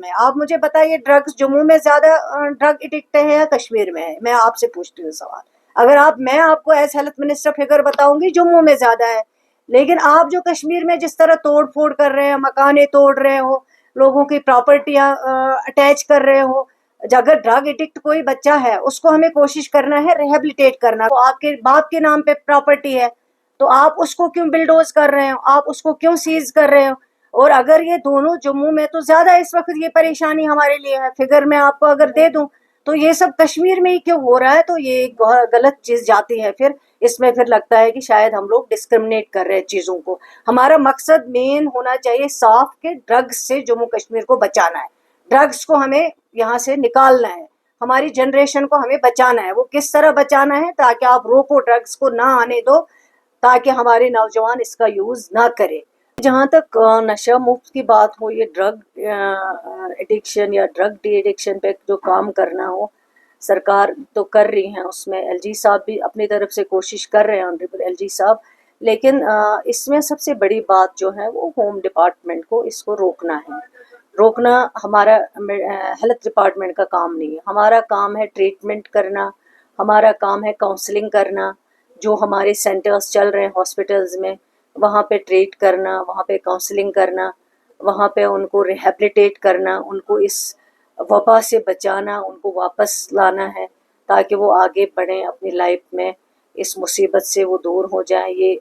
में आप मुझे बताइए, ड्रग्स जम्मू में ज्यादा ड्रग एडिक्ट है या कश्मीर में है? मैं आपसे पूछती हूँ सवाल। अगर मैं आपको एज हेल्थ मिनिस्टर फिगर बताऊंगी जम्मू में ज्यादा है, लेकिन आप जो कश्मीर में जिस तरह तोड़ फोड़ कर रहे हैं, मकाने तोड़ रहे हो, लोगों की प्रॉपर्टियां अटैच कर रहे हो, अगर ड्रग एडिक्ट कोई बच्चा है उसको हमें कोशिश करना है रिहेबिलिटेट करना। तो आपके बाप के नाम पे प्रॉपर्टी है तो आप उसको क्यों बिल्डोज कर रहे हो, आप उसको क्यों सीज कर रहे हो? और अगर ये दोनों जम्मू में तो ज्यादा इस वक्त ये परेशानी हमारे लिए है, फिगर मैं आपको अगर दे दूं तो ये सब कश्मीर में ही क्यों हो रहा है? तो ये गलत चीज जाती है। फिर इसमें फिर लगता है कि शायद हम लोग डिस्क्रिमिनेट कर रहे हैं चीजों को। हमारा मकसद मेन होना चाहिए साफ के ड्रग्स से जम्मू कश्मीर को बचाना है, ड्रग्स को हमें यहाँ से निकालना है, हमारी जनरेशन को हमें बचाना है। वो किस तरह बचाना है? ताकि आप रोको, ड्रग्स को ना आने दो, ताकि हमारे नौजवान इसका यूज ना करें। जहाँ तक नशा मुक्त की बात हो, ये ड्रग एडिक्शन या ड्रग डी एडिक्शन पे जो काम करना हो, सरकार तो कर रही है, उसमें एलजी साहब भी अपनी तरफ से कोशिश कर रहे हैं, ऑनरेबल एलजी साहब। लेकिन इसमें सबसे बड़ी बात जो है वो होम डिपार्टमेंट को इसको रोकना है। रोकना हमारा हेल्थ डिपार्टमेंट का काम नहीं है, हमारा काम है ट्रीटमेंट करना, हमारा काम है काउंसलिंग करना। जो हमारे सेंटर्स चल रहे हैं हॉस्पिटल्स में, वहाँ पे ट्रीट करना, वहाँ पे काउंसलिंग करना, वहाँ पे उनको रिहेबिलिटेट करना, उनको इस वबा से बचाना, उनको वापस लाना है ताकि वो आगे बढ़ें अपनी लाइफ में, इस मुसीबत से वो दूर हो जाए। ये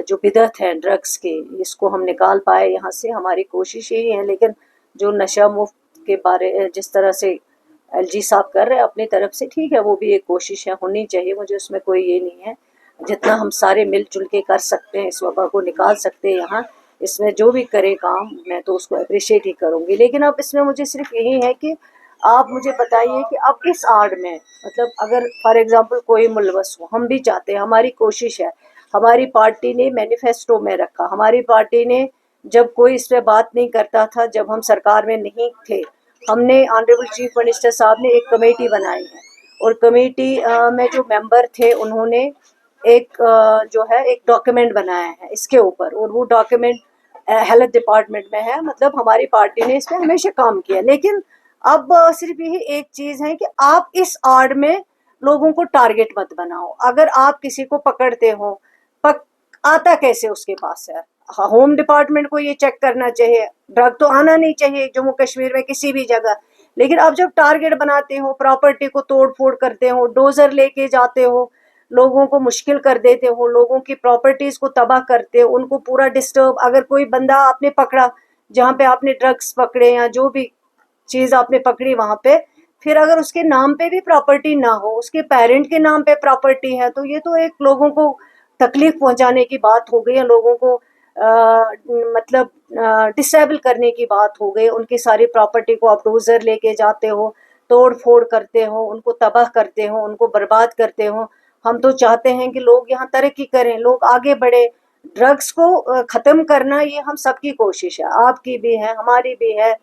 जो बिदअत है ड्रग्स की, इसको हम निकाल पाए यहाँ से, हमारी कोशिश यही है। लेकिन जो नशा मुफ्त के बारे जिस तरह से एलजी साहब कर रहे हैं अपनी तरफ से, ठीक है, वो भी एक कोशिश है, होनी चाहिए, मुझे उसमें कोई ये नहीं है। जितना हम सारे मिलजुल के कर सकते हैं, इस वबा को निकाल सकते हैं यहाँ, इसमें जो भी करे काम, मैं तो उसको अप्रिशिएट ही करूँगी। लेकिन अब इसमें मुझे सिर्फ यही है कि आप मुझे बताइए कि अब इस आड़ में, मतलब अगर फॉर एग्जांपल कोई मुलवस हो, हम भी चाहते हैं, हमारी कोशिश है, हमारी पार्टी ने मैनिफेस्टो में रखा, हमारी पार्टी ने जब कोई इस पर बात नहीं करता था, जब हम सरकार में नहीं थे, हमने ऑनरेबल चीफ मिनिस्टर साहब ने एक कमेटी बनाई है, और कमेटी में जो मेंबर थे उन्होंने एक जो है एक डॉक्यूमेंट बनाया है इसके ऊपर, और वो डॉक्यूमेंट हेल्थ डिपार्टमेंट में है। मतलब हमारी पार्टी ने इस पर हमेशा काम किया। लेकिन अब सिर्फ यही एक चीज है कि आप इस आड़ में लोगों को टारगेट मत बनाओ। अगर आप किसी को पकड़ते हो, आता कैसे उसके पास है? होम डिपार्टमेंट को ये चेक करना चाहिए, ड्रग तो आना नहीं चाहिए जम्मू कश्मीर में किसी भी जगह। लेकिन अब जब टारगेट बनाते हो, प्रॉपर्टी को तोड़ फोड़ करते हो, डोजर लेके जाते हो, लोगों को मुश्किल कर देते हो, लोगों की प्रॉपर्टीज को तबाह करते हो, उनको पूरा डिस्टर्ब। अगर कोई बंदा आपने पकड़ा जहाँ पे आपने ड्रग्स पकड़े या जो भी चीज आपने पकड़ी वहां पे, फिर अगर उसके नाम पे भी प्रॉपर्टी ना हो, उसके पेरेंट के नाम पे प्रॉपर्टी है, तो ये तो एक लोगों को तकलीफ पहुंचाने की बात हो गई है, लोगों को मतलब डिसेबल करने की बात हो गई। उनकी सारी प्रॉपर्टी को आप डोजर लेके जाते हो, तोड़ फोड़ करते हो, उनको तबाह करते हो, उनको बर्बाद करते हो। हम तो चाहते हैं कि लोग यहाँ तरक्की करें, लोग आगे बढ़े। ड्रग्स को ख़त्म करना ये हम सबकी कोशिश है, आपकी भी है, हमारी भी है,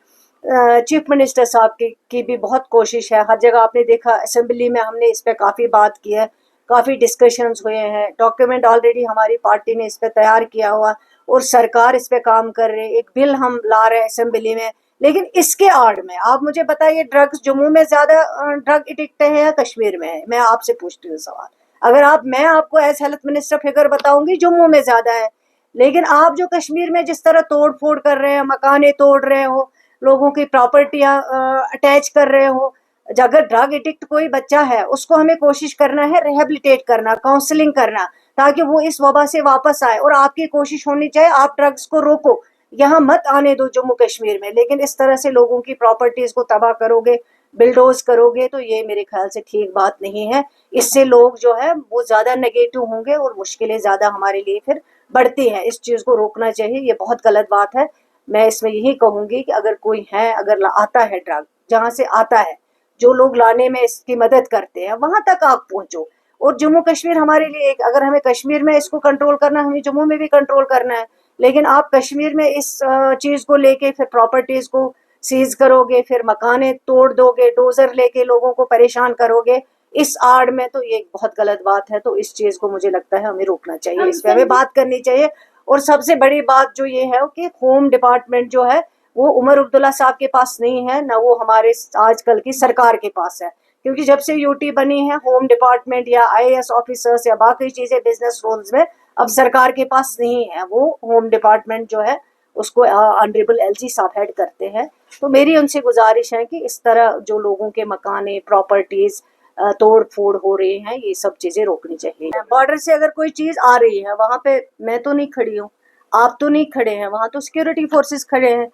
चीफ मिनिस्टर साहब की भी बहुत कोशिश है। हर जगह आपने देखा, असेंबली में हमने इस पर काफ़ी बात की है, काफ़ी डिस्कशंस हुए हैं, डॉक्यूमेंट ऑलरेडी हमारी पार्टी ने इस पर तैयार किया हुआ, और सरकार इस पे काम कर रही है, एक बिल हम ला रहे हैं असेंबली में। लेकिन इसके आड़ में आप मुझे बताइए, ड्रग्स जम्मू में ज्यादा ड्रग एडिक्ट है या कश्मीर में है? मैं आपसे पूछती हूँ सवाल। अगर मैं आपको एज हेल्थ मिनिस्टर फिगर बताऊंगी जम्मू में ज्यादा है, लेकिन आप जो कश्मीर में जिस तरह तोड़ फोड़ कर रहे हैं, मकाने तोड़ रहे हो, लोगों की प्रॉपर्टियां अटैच कर रहे हो, अगर ड्रग एडिक्ट कोई बच्चा है उसको हमें कोशिश करना है रिहेबिलिटेट करना, काउंसलिंग करना, ताकि वो इस वबा से वापस आए। और आपकी कोशिश होनी चाहिए आप ड्रग्स को रोको, यहाँ मत आने दो जम्मू कश्मीर में। लेकिन इस तरह से लोगों की प्रॉपर्टीज को तबाह करोगे, बिल्डोज करोगे, तो ये मेरे ख्याल से ठीक बात नहीं है। इससे लोग जो है वो ज्यादा नेगेटिव होंगे और मुश्किलें ज्यादा हमारे लिए फिर बढ़ती हैं। इस चीज को रोकना चाहिए, ये बहुत गलत बात है। मैं इसमें यही कहूंगी कि अगर कोई है, अगर आता है ड्रग, जहाँ से आता है, जो लोग लाने में इसकी मदद करते हैं, वहां तक आप पहुंचो। और जम्मू कश्मीर हमारे लिए एक, अगर हमें कश्मीर में इसको कंट्रोल करना, हमें जम्मू में भी कंट्रोल करना है। लेकिन आप कश्मीर में इस चीज को लेके फिर प्रॉपर्टीज को सीज करोगे, फिर मकाने तोड़ दोगे, डोजर लेके लोगों को परेशान करोगे इस आड़ में, तो ये बहुत गलत बात है। तो इस चीज को मुझे लगता है हमें रोकना चाहिए, इस पे हमें बात करनी चाहिए। और सबसे बड़ी बात जो ये है कि होम डिपार्टमेंट जो है वो उमर अब्दुल्ला साहब के पास नहीं है, ना वो हमारे आजकल की सरकार के पास है, क्योंकि जब से यूटी बनी है होम डिपार्टमेंट या आईएएस ऑफिसर्स या बाकी चीज़ें बिजनेस रोल्स में अब सरकार के पास नहीं है। वो होम डिपार्टमेंट जो है उसको ऑनरेबल एलजी साहब हेड करते हैं। तो मेरी उनसे गुजारिश है कि इस तरह जो लोगों के मकाने प्रॉपर्टीज़ तोड़ फोड़ हो रही हैं, ये सब चीज़ें रोकनी चाहिए। बॉर्डर से अगर कोई चीज़ आ रही है, वहाँ पे मैं तो नहीं खड़ी हूँ, आप तो नहीं खड़े हैं, वहाँ तो सिक्योरिटी फोर्सेस खड़े हैं,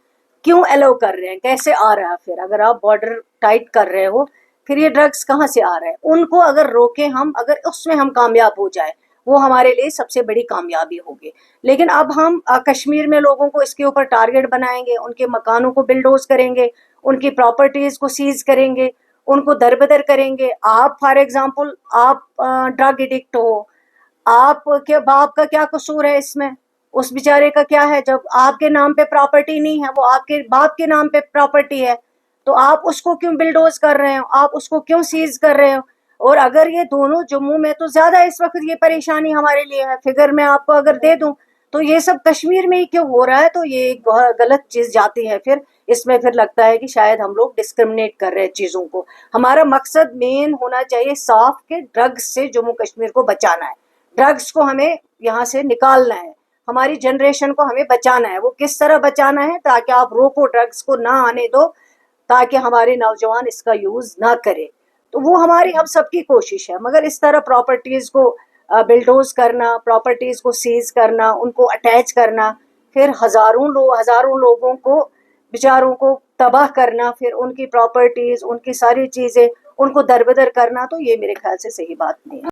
क्यों अलाउ कर रहे हैं, कैसे आ रहा है? फिर अगर आप बॉर्डर टाइट कर रहे हो, फिर ये ड्रग्स कहाँ से आ रहे हैं? उनको अगर रोके हम, अगर उसमें हम कामयाब हो जाए, वो हमारे लिए सबसे बड़ी कामयाबी होगी। लेकिन अब हम कश्मीर में लोगों को इसके ऊपर टारगेट बनाएंगे, उनके मकानों को बिल्डोज करेंगे, उनकी प्रॉपर्टीज़ को सीज करेंगे, उनको दरबदर करेंगे। आप फॉर एग्जांपल आप ड्रग एडिक्ट हो, आप के बाप का क्या कसूर है इसमें? उस बेचारे का क्या है? जब आपके नाम पे प्रॉपर्टी नहीं है, वो आपके बाप के नाम पे प्रॉपर्टी है, तो आप उसको क्यों बिल्डोज कर रहे हो? आप उसको क्यों सीज कर रहे हो? और अगर ये दोनों जम्मू में तो ज्यादा इस वक्त ये परेशानी हमारे लिए है, फिगर मैं आपको अगर दे दूं तो ये सब कश्मीर में ही क्यों हो रहा है? तो ये एक बहुत गलत चीज जाती है। फिर इसमें फिर लगता है कि शायद हम लोग डिस्क्रिमिनेट कर रहे हैं चीजों को। हमारा मकसद मेन होना चाहिए साफ के ड्रग्स से जम्मू कश्मीर को बचाना है, ड्रग्स को हमें यहाँ से निकालना है, हमारी जनरेशन को हमें बचाना है। वो किस तरह बचाना है? ताकि आप रोको, ड्रग्स को ना आने दो, ताकि हमारे नौजवान इसका यूज ना करें। तो वो हमारी हम सबकी कोशिश है। मगर इस तरह प्रॉपर्टीज को बिल्डोज करना, प्रॉपर्टीज को सीज करना, उनको अटैच करना, फिर हजारों लोगों को बेचारों को तबाह करना, फिर उनकी प्रॉपर्टीज, उनकी सारी चीजें उनको दरबदर करना, तो ये मेरे ख्याल से सही बात नहीं है।